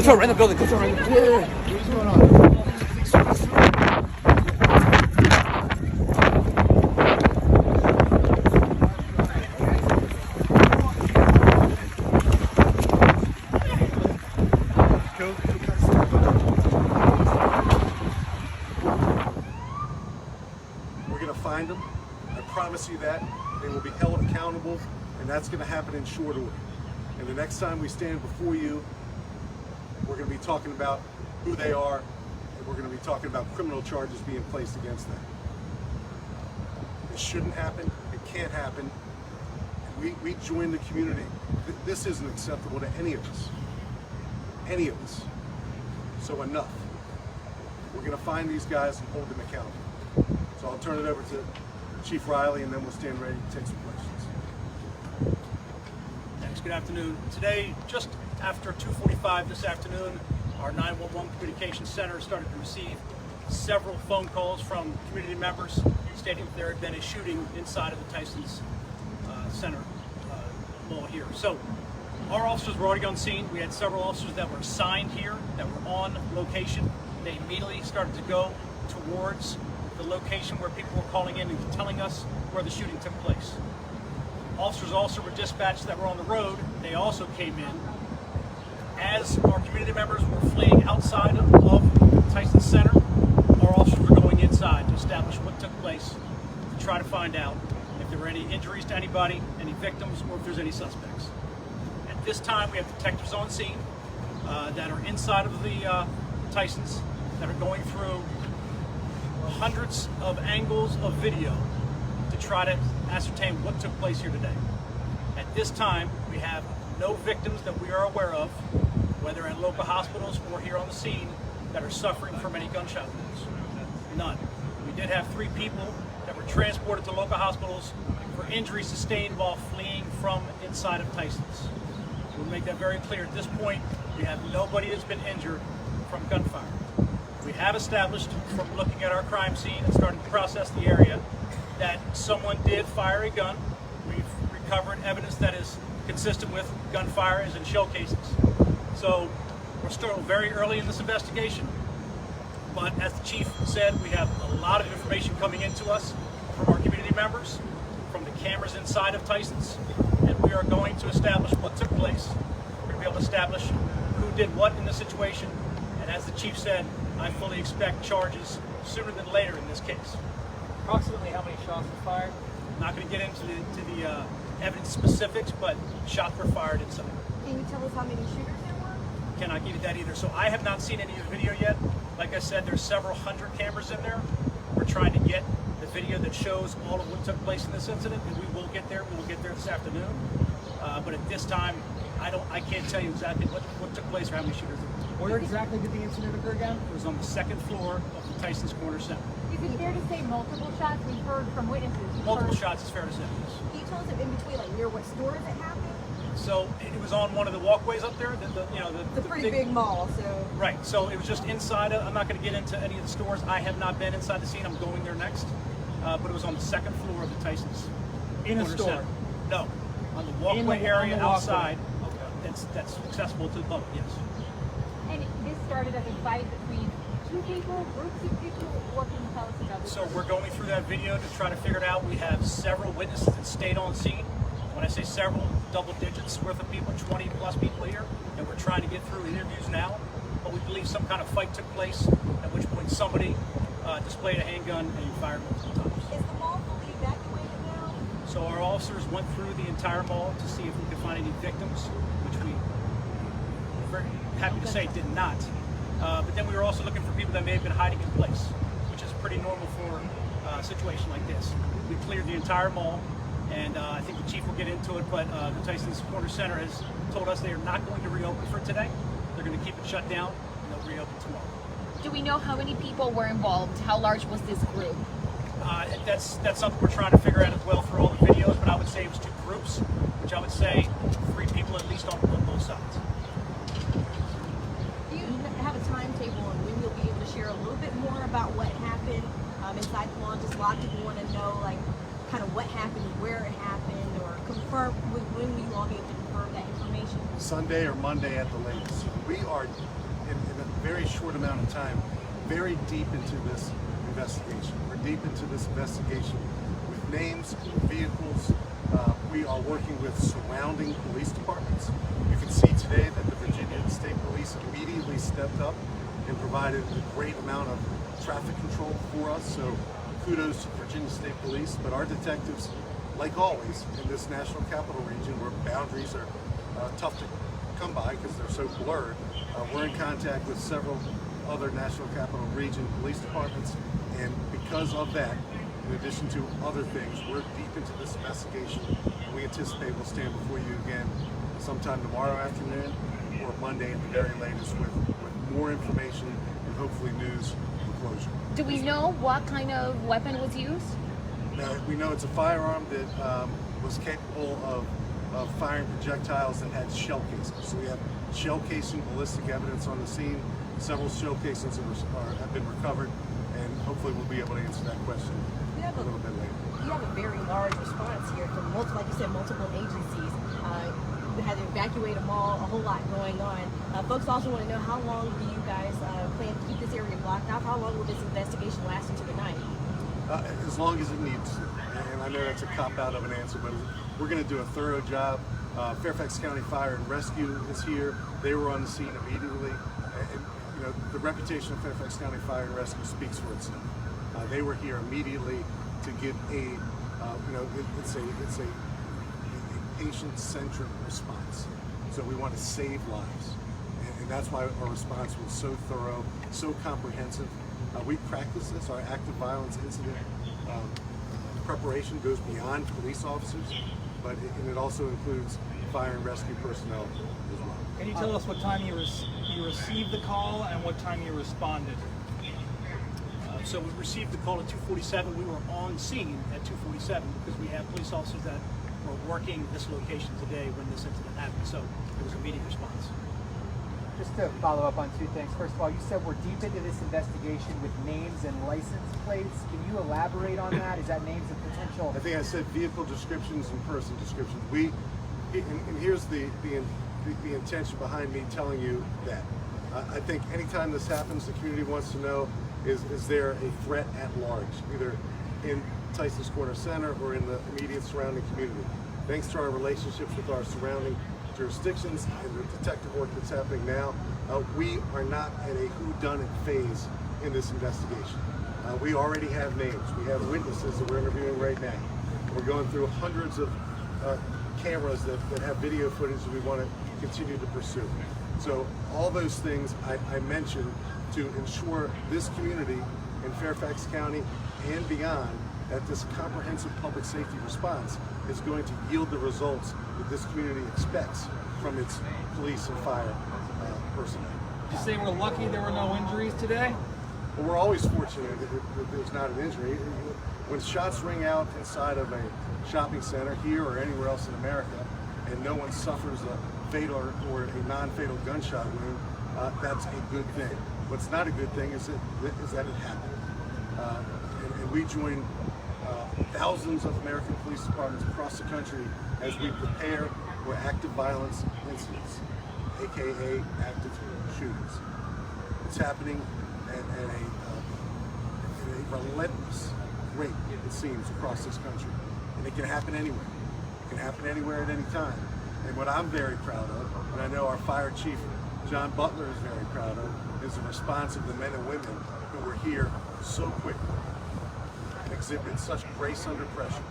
to a random building. Go to a random. Yeah. What's going on? We're going to find them. I promise you that. They will be held accountable, and that's going to happen in short order. And the next time we stand before you, we're going to be talking about who they are, and we're going to be talking about criminal charges being placed against them. It shouldn't happen. It can't happen. We join the community. This isn't acceptable to any of us. Any of us. So enough. We're going to find these guys and hold them accountable. So I'll turn it over to Chief Riley, and then we'll stand ready to take some questions. Thanks. Good afternoon. Today, just after 2:45 this afternoon, our 911 communications center started to receive several phone calls from community members stating that there had been a shooting inside of the Tyson's Center mall here. So our officers were already on scene. We had several officers that were assigned here, that were on location. They immediately started to go towards the location where people were calling in and telling us where the shooting took place. Officers also were dispatched that were on the road. They also came in. As our community members were fleeing outside of Tyson Center, our officers were going inside to establish what took place, to try to find out if there were any injuries to anybody, any victims, or if there's any suspects. At this time, we have detectives on scene that are inside of the Tysons that are going through hundreds of angles of video to try to ascertain what took place here today. At this time, we have no victims that we are aware of, whether at local hospitals or here on the scene, that are suffering from any gunshot wounds. None. We did have 3 people that were transported to local hospitals for injuries sustained while fleeing from inside of Tyson's. We'll make that very clear. At this point, we have nobody that's been injured from gunfire. We have established from looking at our crime scene and starting to process the area that someone did fire a gun. We've recovered evidence that is consistent with gunfire as in shell casings. So we're still very early in this investigation, but as the chief said, we have a lot of information coming into us from our community members, from the cameras inside of Tyson's, and we are going to establish what took place. We're going to be able to establish who did what in this situation, and as the chief said, I fully expect charges sooner than later in this case. Approximately how many shots were fired? I'm not going to get into the evidence specifics, but shots were fired inside. Can you tell us how many shooters there were? Cannot give you that either. So I have not seen any of the video yet. Like I said, there's several hundred cameras in there. We're trying to get the video that shows all of what took place in this incident, and we will get there. We will get there this afternoon. But at this time, I can't tell you exactly what took place or how many shooters there were. Where exactly did the incident occur again? It was on the 2nd floor of the Tyson's Corner Center. Is it fair to say multiple shots? We've heard from witnesses. Multiple shots is fair to say. Can you tell us in between, like near what stores it happened? So it was on one of the walkways up there. It's a pretty big mall, so. Right. So it was just inside. I'm not going to get into any of the stores. I have not been inside the scene. I'm going there next. But it was on the 2nd floor of the Tyson's. In a Corner store? Center. No, on the walkway area on the walkway. outside. That's accessible to the public. Yes. And this started as a fight between 2 people, groups of people. What can you tell us about this? So we're going through that video to try to figure it out. We have several witnesses that stayed on scene. When I say several, double digits worth of people, 20 plus people here, and we're trying to get through interviews now. But we believe some kind of fight took place, at which point somebody displayed a handgun and fired multiple times. Is the mall fully evacuated now? So our officers went through the entire mall to see if we could find any victims, which we are very happy to say did not. But then we were also looking for people that may have been hiding in place, which is pretty normal for a situation like this. We cleared the entire mall, and I think the chief will get into it, but the Tyson's Corner Center has told us they are not going to reopen for today. They're going to keep it shut down, and they'll reopen tomorrow. Do we know how many people were involved? How large was this group? That's something we're trying to figure out as well through all the videos, but I would say it was 2 groups, which I would say 3 people at least on both sides. Do you have a timetable on when you'll be able to share a little bit more about what happened inside the mall? Just a lot of people want to know, like, kind of what happened, where it happened, or confirm when will you all be able to confirm that information? Sunday or Monday at the latest. We are, in a very short amount of time, very deep into this investigation. We're deep into this investigation with names, vehicles. We are working with surrounding police departments. You can see today that the Virginia State Police immediately stepped up and provided a great amount of traffic control for us. So kudos to Virginia State Police, but our detectives, like always, in this National Capital Region where boundaries are tough to come by because they're so blurred, we're in contact with several other National Capital Region police departments, and because of that, in addition to other things, we're deep into this investigation, and we anticipate we'll stand before you again sometime tomorrow afternoon or Monday at the very latest with more information and hopefully news and closure. Do we know what kind of weapon was used? Now, we know it's a firearm that was capable of firing projectiles that had shell casings. So we have shell casing ballistic evidence on the scene. Several shell casings have been recovered, and hopefully we'll be able to answer that question a little bit later. You have a very large response here from multiple, like you said, multiple agencies. We had to evacuate a mall, a whole lot going on. Folks also want to know, how long do you guys plan to keep this area blocked off? How long will this investigation last into the night? As long as it needs to. And I know that's a cop-out of an answer, but we're going to do a thorough job. Fairfax County Fire and Rescue is here. They were on the scene immediately. And you know, the reputation of Fairfax County Fire and Rescue speaks for itself. They were here immediately to give aid. It's a patient-centric response. So we want to save lives. And that's why our response was so thorough, so comprehensive. We practice this. Our active violence incident preparation goes beyond police officers, but it also includes fire and rescue personnel as well. Can you tell us what time you received the call and what time you responded? So we received the call at 2:47. We were on scene at 2:47 because we have police officers that were working this location today when this incident happened. So it was an immediate response. Just to follow up on two things. First of all, you said we're deep into this investigation with names and license plates. Can you elaborate on that? Is that names of potential? I think I said vehicle descriptions and person descriptions. And here's the intention behind me telling you that. I think anytime this happens, the community wants to know, is there a threat at large, either in Tyson's Corner Center or in the immediate surrounding community. Thanks to our relationships with our surrounding jurisdictions and the detective work that's happening now, we are not at a whodunit phase in this investigation. We already have names. We have witnesses that we're interviewing right now. We're going through hundreds of cameras that have video footage that we want to continue to pursue. So all those things I mentioned to ensure this community in Fairfax County and beyond, that this comprehensive public safety response is going to yield the results that this community expects from its police and fire personnel. You say we're lucky there were no injuries today? Well, we're always fortunate that there's not an injury. When shots ring out inside of a shopping center here or anywhere else in America, and no one suffers a fatal or a non-fatal gunshot wound, that's a good thing. What's not a good thing is that it happened. And we join thousands of American police departments across the country as we prepare for active violence incidents, aka active shootings. It's happening at a relentless rate, it seems, across this country. And it can happen anywhere. It can happen anywhere at any time. And what I'm very proud of, and I know our fire chief, John Butler, is very proud of, is the response of the men and women who were here so quickly and exhibited such grace under pressure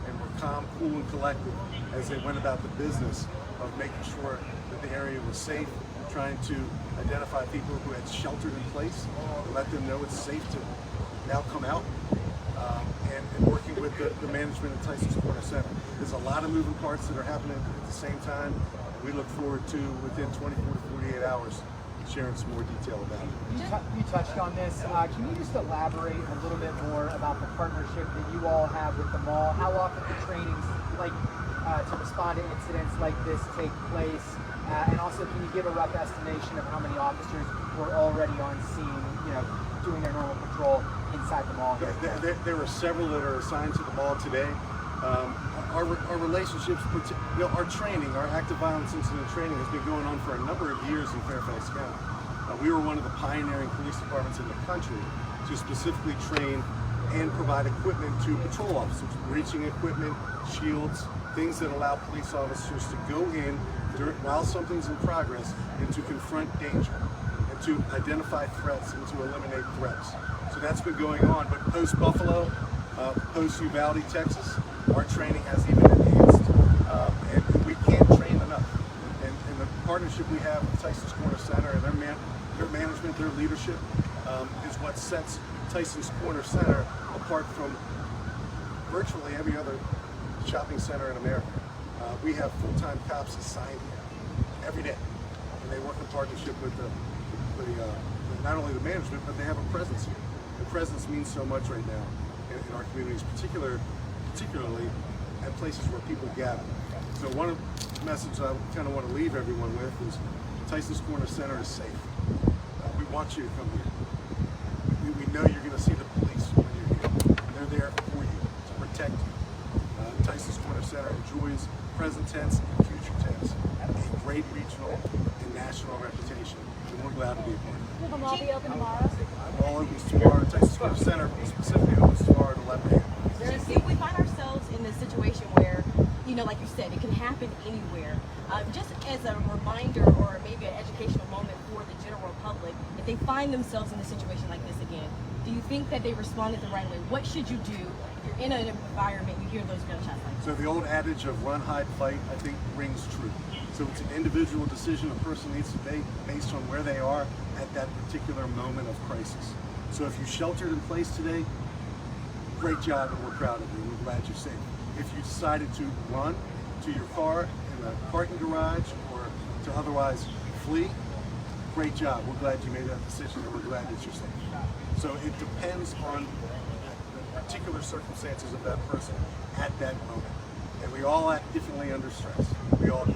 and were calm, cool, and collected as they went about the business of making sure that the area was safe, trying to identify people who had sheltered in place, and let them know it's safe to now come out, and working with the management of Tyson's Corner Center. There's a lot of moving parts that are happening at the same time. We look forward to, within 24 to 48 hours, sharing some more detail about it. You touched on this. Can you just elaborate a little bit more about the partnership that you all have with the mall? How often the trainings to respond to incidents like this take place? And also, can you give a rough estimation of how many officers were already on scene, doing their normal patrol inside the mall? There were several that are assigned to the mall today. Our relationships, our training, our active violence incident training has been going on for a number of years in Fairfax County. We were one of the pioneering police departments in the country to specifically train and provide equipment to patrol officers, breaching equipment, shields, things that allow police officers to go in while something's in progress and to confront danger and to identify threats and to eliminate threats. So that's been going on, but post-Buffalo, post-Uvalde, Texas, our training has even enhanced, and we can't train enough. And the partnership we have with Tyson's Corner Center and their management, their leadership, is what sets Tyson's Corner Center apart from virtually every other shopping center in America. We have full-time cops assigned here every day, and they work in partnership with not only the management, but they have a presence here. The presence means so much right now in our communities, particularly at places where people gather. So one of the messages I kind of want to leave everyone with is Tyson's Corner Center is safe. We want you to come here. We know you're going to see the police when you're here. They're there for you, to protect you. Tyson's Corner Center enjoys present tense and future tense a great regional and national reputation, and we're glad to be a part of it. Will the mall be open tomorrow? All opens tomorrow. Tyson's Corner Center specifically opens tomorrow at 11 a.m. See, we find ourselves in this situation where, like you said, it can happen anywhere. Just as a reminder or maybe an educational moment for the general public, if they find themselves in a situation like this again, do you think that they responded the right way? What should you do if you're in an environment, you hear those gunshots like that? So the old adage of run, hide, fight, I think rings true. So it's an individual decision a person needs to make based on where they are at that particular moment of crisis. So if you sheltered in place today, great job, and we're proud of you. We're glad you're safe. If you decided to run to your car in a parking garage or to otherwise flee, great job. We're glad you made that decision, and we're glad that you're safe. So it depends on the particular circumstances of that person at that moment. And we all act differently under stress. We all do.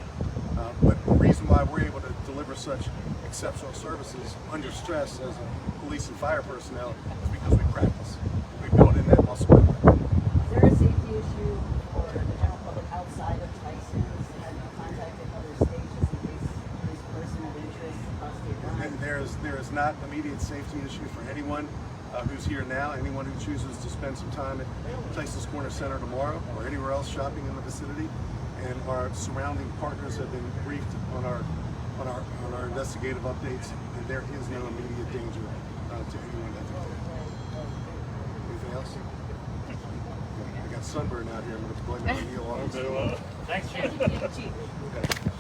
But the reason why we're able to deliver such exceptional services under stress as police and fire personnel is because we practice. We build in that muscle memory. Is there a safety issue for the general public outside of Tyson's? Have you contacted other stages in case this person of interest across state lines? And there is not immediate safety issue for anyone who's here now, anyone who chooses to spend some time at Tyson's Corner Center tomorrow or anywhere else shopping in the vicinity. And our surrounding partners have been briefed on our investigative updates, and there is no immediate danger to anyone that's there. Anything else? I got sunburn out here. I'm going to blame it on Neil also. Thanks, Chief. Chief. Okay.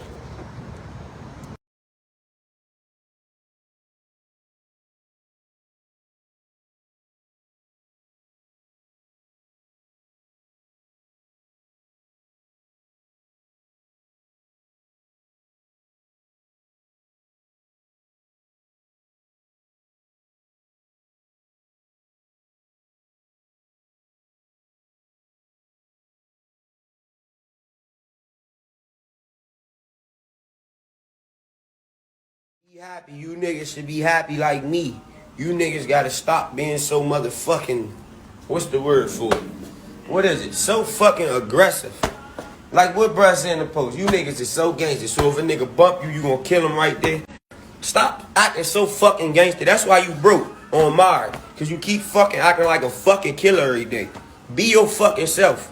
Be happy. You niggas should be happy like me. You niggas gotta stop being so motherfucking, what's the word for it? What is it? So fucking aggressive. Like what bruh said in the post. You niggas is so gangster. So if a nigga bump you, you gonna kill him right there. Stop acting so fucking gangster. That's why you broke on Mars. Cause you keep fucking acting like a fucking killer every day. Be your fucking self.